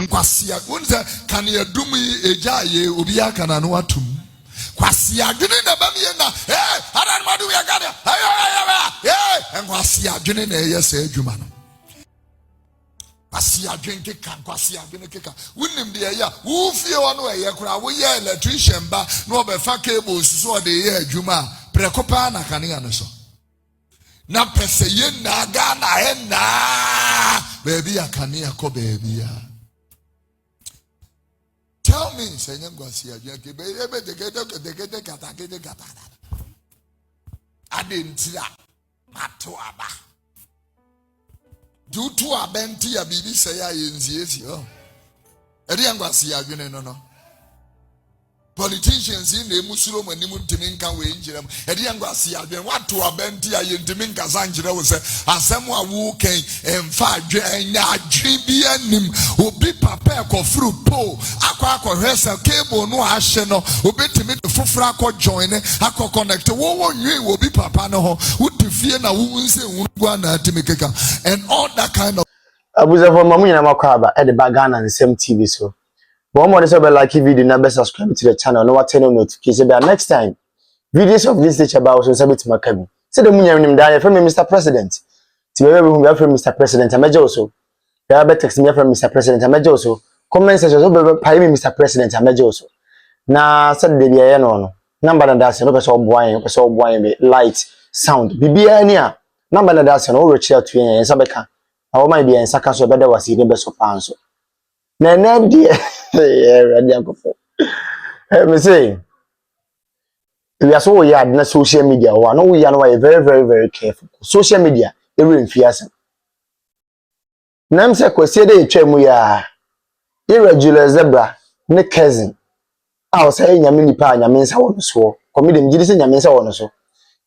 Nkwasia wonse kan ye dum eja ye obi aka na no atum kwasia adwene na ba me na adan madu ya gada nkwasia adwene na ye se adwuma no kwasia adwene keka kwasia adwene keka wonim de ya wo fie wono ye kura wo ye electrician ba no obefa cables so de ye adwuma prekopa na kanea no so na pese ye na ga na he na baby akanea ko baby ya. Tell me, say Ngwasia, I didn't see that. Matuaba. Do to a benti a baby say I in you. Ngwasia, you know. Politicians in the Muslim and Nimuntiminka wage them. Ngwasia, then what to a benti a Yintiminka Sanjira was a someone who came and five and GBN who be prepared for fruit po. Aqua Resa cable no asheno, who bet to me the Fufraco join Aqua connect. What you will be papa no who to fear na wounds and all that kind of. I was a Mamina Makaba at the Bagana and the same TV so. One more is about like video, never subscribe to the channel, no turn on notification. But next time, videos of this teacher about was a my cabin. Say the moon name die from Mr. President. To be able from Mr. President, I may also. There are text me from Mr. President, I may also. Comment section over pay me Mr. President, I may also. Now, said the BIA no. Number and that's no so boy, light, sound. BBA number and that's an old chair to you and Sabeka. I might be in Saka so better was even best of answer. Nana dear. Me say, we are so yard na social media. We know we are very, very, very careful. Social media, every fierce. Nam say kwesi dey twem ya. Irregular zebra, ne cousin. I was saying nyame nipa nyame nsa wono so. Komede mgidi say nyame nsa wono so.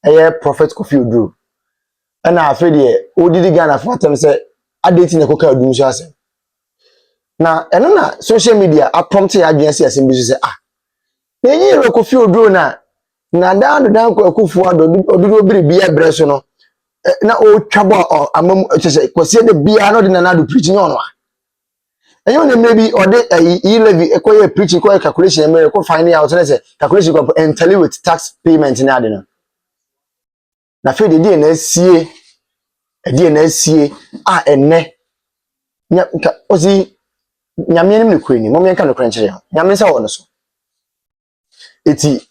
Eye prophet Kofi and I feel the odidi Ghana for them say adeti na koka adum so asem. Na eno na social media a prompt ya adwense asem bi so say na yin ro Kofi Oduro na dan ko akufu odudu obiri bia bre so no na o twabo amam chese kwase de bia no de na do preaching on enyo na maybe or de e-levy ekoye preaching ko calculation e ko find out say calculation go entail with tax payment na de no na fe de na sie enne nya ozi nyame nim ne kwani mo menka no kranche nyame nsa wo no so eti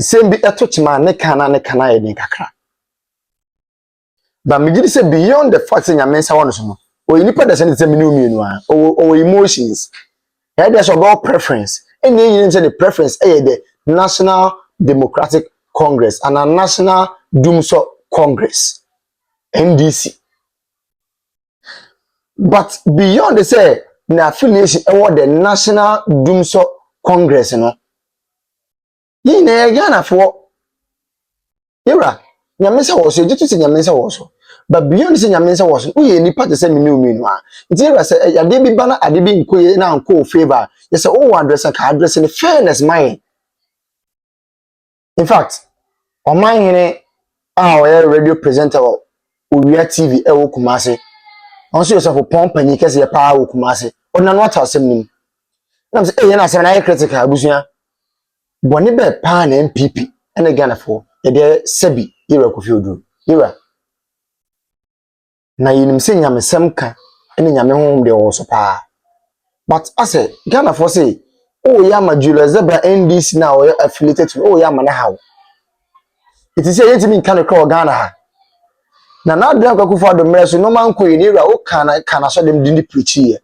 sembi etochima ne kana ye din kakra ba migidi say beyond the fact say nyame nsa wo no so no o nipa da say say me no o emotions here there's about preference and you say the preference the National Democratic Congress and a National Dumso Congress NDC. But beyond the say na affiliation award the National Dumso Congress no yi na Ghana for era nyamensa wo so jitu se nyamensa wo so but beyond se nyamensa wo so we nipa te se minu a nti era se ade bi bana ade bi nkoye na nko favor you say oh address ka address in fairness mine. In fact on my here radio presenter Owia TV e wo Kumase onso yourself upon panyi kese ye pa wo Kumase ona no ata asem nim na say na asem na critical abusua boni be pa na MPP ene Ghana for ye de sebi ira Kofi Oduro ira na yinim se nyamesem ka ene nyame honhom de wo so pa but ase Ghana for say oh ya majula zebra NDC na o affiliated to oh ya mana how it is say yetimi kan ko Ghana ha na dran kwa kufa do mreso no man koyi ni ra o kana so dem dindi preach here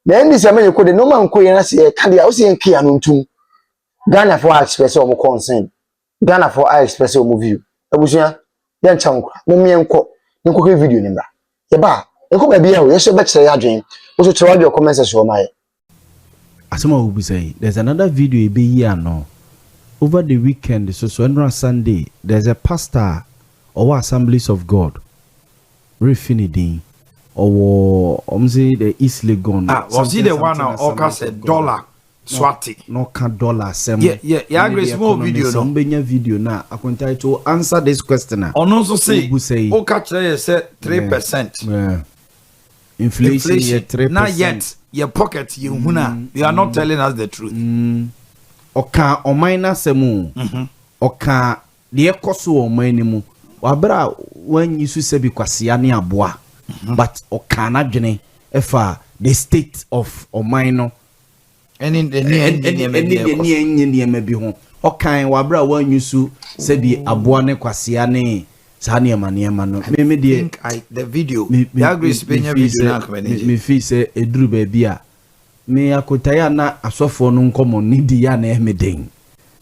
na NDC amenye ko de no man koyi na se ka de o se enkia no ntum Ghana for express o mo concern Ghana for express o mo view abusua ya ncha nkwa mo mienko nko ke video ni bra ye ba enko ba bia o ye so be kire ya adwen o so kire wa comment section o maye asema wo be say there's another video e be here no over the weekend so on Sunday there's a pastor or Assemblies of God refiniding or omzi the East Legon was it the one or said dollar swati no can dollar sem yeah agree small video no benya video na akontai to answer this question on also say o catch say 3% inflation ye 3%. Not yet. Your pocket, you you are not telling us the truth. Oka o minus semu. Oka de ekoso o manimu. Wabra when you say be kwasia ne aboa. But oka na dwene efa the state of o minor. Any the near maybe home. Oka wabra when you say be aboa ne kwasia ne Sani maniema no. Me think the video. The agri Spain video na kwenye. Me fi se edru baby a. Me akotaya na asofo no nkomo nidi ya na ehmeden.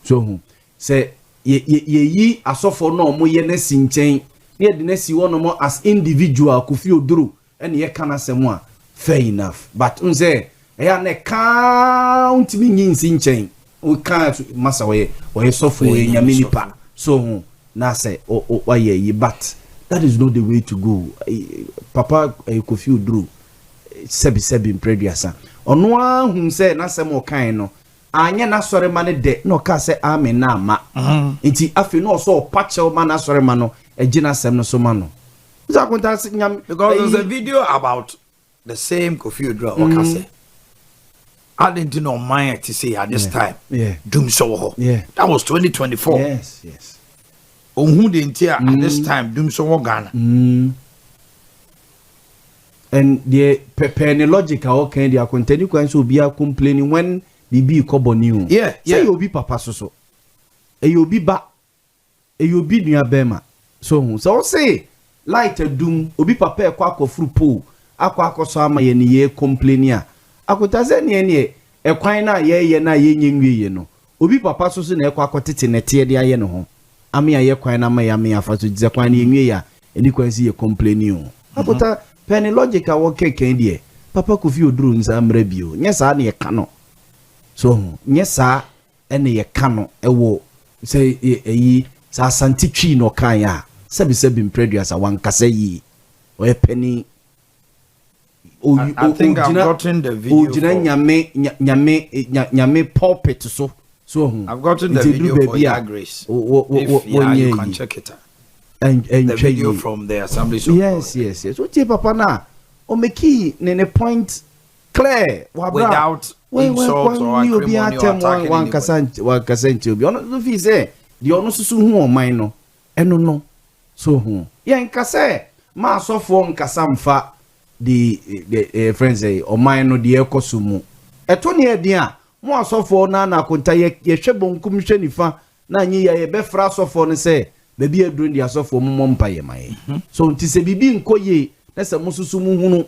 So se ye asofo no omo ye na si nchen. Ye de na si wono mo as individual Kofi Oduro ene ye kana semu a fair enough. But unse ya na count mi nyinsi nchen. We can't masa we sofo ye nyame nipa. So na say but that is not the way to go. Papa Kofi Oduro sebi preduasa ono ahun say na say mo kan no anya na sore ma ne de no ka say amen na ma nti afi no so pache ma na sore ma no egina sem no so ma no because there's a video about the same Kofi Oduro o say I didn't know mind to say at this time doom so that was 2024 yes who didn't at this time doom so Ghana and the penny logical okay they are continue so be complaining when bibi kobo new say you be papa so e you be ba e you be nua bema so say light doom obi papa e kwa akofuru po akoso ama ye ne ye complaining a akota se ne e kwan na ye na ye nyenwie no obi papa so na e kwa akotete nete de aye ne ho ame aye kwan na ma ya me afa so dize kwan na yenwie ya eni kwan si ye complaining akota penny logical wo keke die papa Kofi Oduro nza mra bio nyesa na ye kano so nyesa ene ye kano ewo say eyi sa asante twi no kan ya sebi preduasa wan kasa yi o penny I think I've gotten the video. Nyame pulpit so I've gotten the video for your grace. You can check it out. And the video from the assembly. Yes. What you papa na? O meki ne point clear without insult or acrimony or attacking one kasant obi. Ono no fi say the ono susu hu o man no. Eno no. So hu. Ye nkase ma asofo nkasa mfa the friends say o man no de ekosumu. Eto ne edi a mo asofo na akonta ye hwe bonkum hwe nifa na anyi ye be fra asofo no say baby aduru ndi asofo mo mpaye maye so nti se bibi nkoye na se mususu mu hunu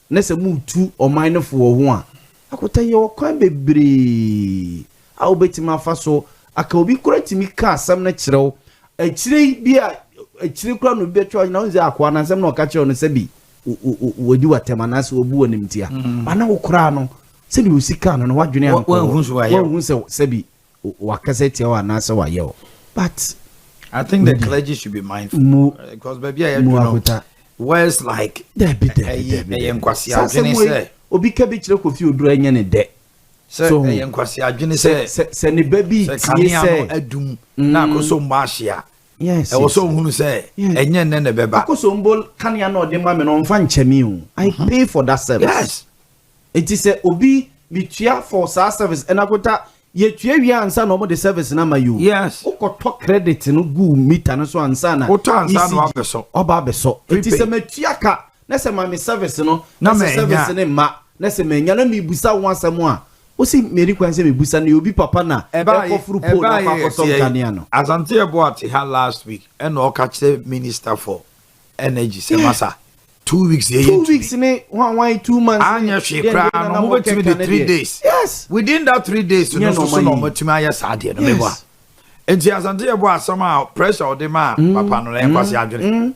na se mutu o man fo ho a akota ye okwan bebre a obetima afa so aka obi kura timi ka asam na kirew akire bi a akire kura no betwa na onze akwa na asam na okache no se bi wodi watema na se obu wonimtia bana wo kura no se bi usika no wadwene an wo hu se bi wakaseti wa na se wa ye but I think the clergy should be mindful because baby I know words like enkwasi adwene say obi ka bi kire Kofi Oduro anya ne de so enkwasi adwene se ne baby tie say adum na akoso mbahia yes e wo so hunu say enye ne beba akoso mbol kania na ode ma me no mfa nchemi o I pay for that service yes it is obi bitua for service enakota ye tue wi ansa na omo the service na ma you yes ukoto credit no gu meter no so ansa na uto ansa no abeso oba abeso enti se matuaka na se ma me service no na se service ne ma na se menya na me busa wansam a o si meri kwan se me busa na obi papa na e ko furu po na fa ko som kania no asante ebo ati ha last week e no ka kire minister for energy se masa 2 weeks here 2 weeks ne 2 months anya shekra no mo betimi the 3 days yes within that 3 days no so no mo betimi aya saade no meba enti asante ebo asama pressure de ma papa no na kwasi adwene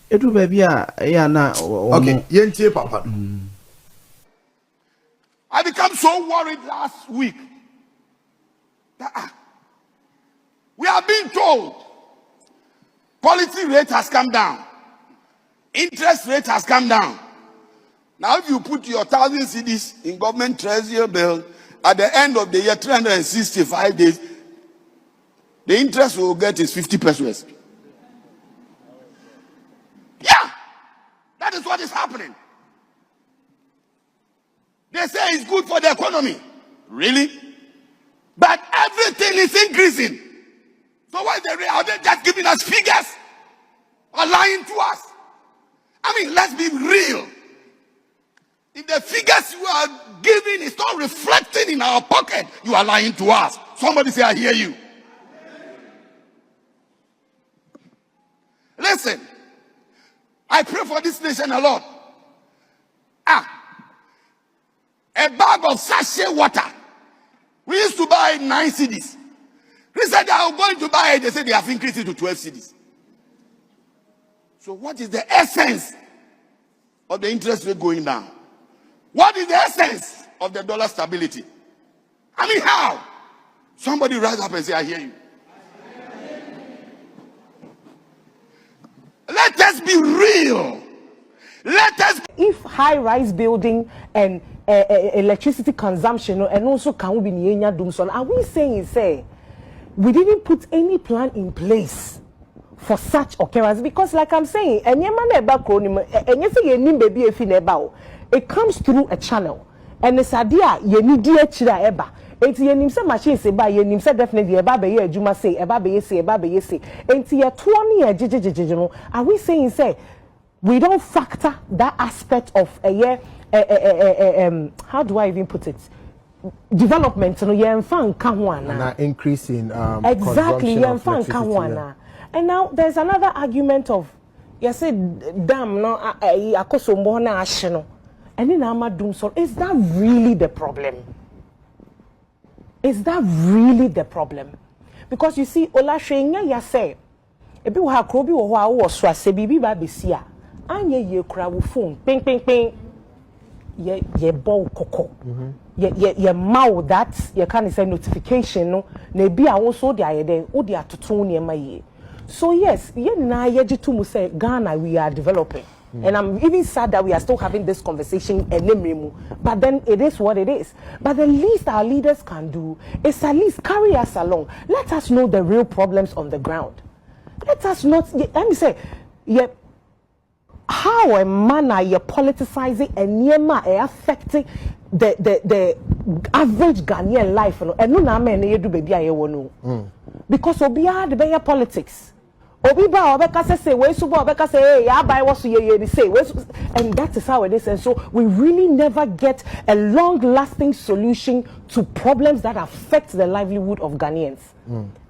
edu baby a ya na okay yentie papa no I became so worried last week that we are being told policy rate has come down. Interest rate has come down. Now, if you put your 1,000 cedis in government treasury bill, at the end of the year, 365 days, the interest we'll get is 50 pesos. Yeah, that is what is happening. They say it's good for the economy. Really? But everything is increasing. So what is the are they just giving us figures or lying to us? I mean, let's be real. If the figures you are giving is not reflecting in our pocket, you are lying to us. Somebody say, I hear you. Listen, I pray for this nation a lot. A bag of sachet water. We used to buy 9 cedis. They said they are going to buy it. They said they have increased it to 12 cedis. So what is the essence of the interest rate going down? What is the essence of the dollar stability? I mean, how? Somebody rise up and say, I hear you. Let us be real. Let us. If high-rise building and electricity consumption and also can be nienya doomson, are we saying say we didn't put any plan in place for such occurrence? Because like I'm saying, it comes through a channel, and it's idea you need eba. Enti yenim se machine se ba yenim se definitely eba be ye adwuma say eba be ye say enti ye to ne ye jejejeje no. Are we saying say we don't factor that aspect of a year how do I even put it, development no ye mfa nka ho ana na increase in exactly ye mfa nka ho ana. And now there's another argument of you said dam no akosombo na ahye no ene na amadum. So is that really the problem? Is that really the problem? Because you see, Ola Shenya ya say, ebi wa krobi wo ho wo so ase bibi ba besi a anye ye kura wo phone ping ping ping ye ball koko ye maw that ye can say notification no na bi a wo so de ayede wo de atoton ne ma ye. So yes, ye na ye jitu mu say Ghana we are developing. And I'm even sad that we are still having this conversation, but then it is what it is. But the least our leaders can do is at least carry us along. Let us know the real problems on the ground. Let us not, let me say, how a manner you're politicizing and affecting the average Ghanaian life. And no na me you do baby I no. Because obiya the better politics. Obiba obeka say we subo obeka say hey ya buy what you say, and that is how it is. And so we really never get a long lasting solution to problems that affect the livelihood of Ghanaians.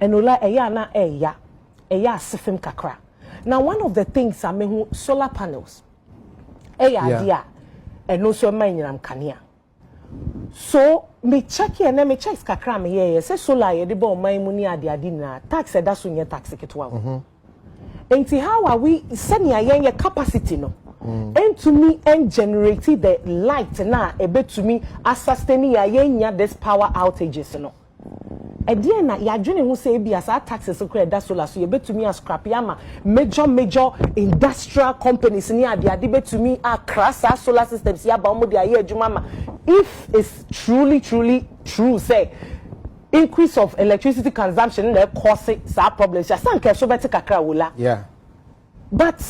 And ola eya na eya sifim kakra. Now one of the things I mean solar panels dia and also mine kania. So me check here and me check kakra me here say solar ye de bo man mu ni ade na tax e da so nye tax ketwa. Enti how are we sending a capacity no? And to me and generate the light na ebe to me as sustaining this power outages no. Again na ya dwene hu say bi as taxes so credit solar so ebe to me as scrap yama major industrial companies ni ade be to me a crass solar systems ya ba omo de aye adwuma ma. If it's truly true say increase of electricity consumption na cause that problems ya san ke so beti kakra wola. Yeah. But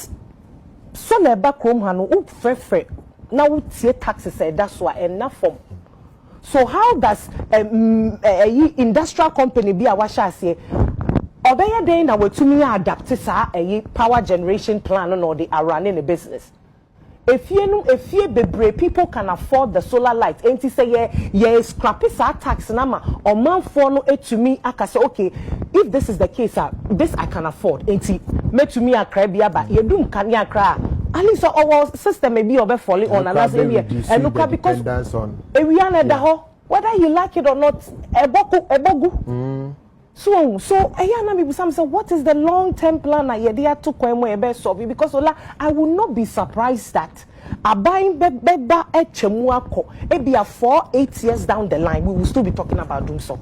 so na ba krom ha no frefre na wo tie taxes that's why enough form. So how does industrial company be a washa ase obeye den na wetumi adapt sa power generation plan no they are running a business? If you bebre people can afford the solar light, enti say ye scrappy sa tax na ma or man for no to me aka say okay, if this is the case this I can afford, enti me to me akra bia ba ye dum kan ya akra at least our system may be over falling on and as and look at because we are na ho whether you like it or not ebogu. So ayana me some say what is the long-term plan na yedia to kwemo ebe solve, because I will not be surprised that abayin beba echemu akọ e be 4-8 years down the line we will still be talking about doing so.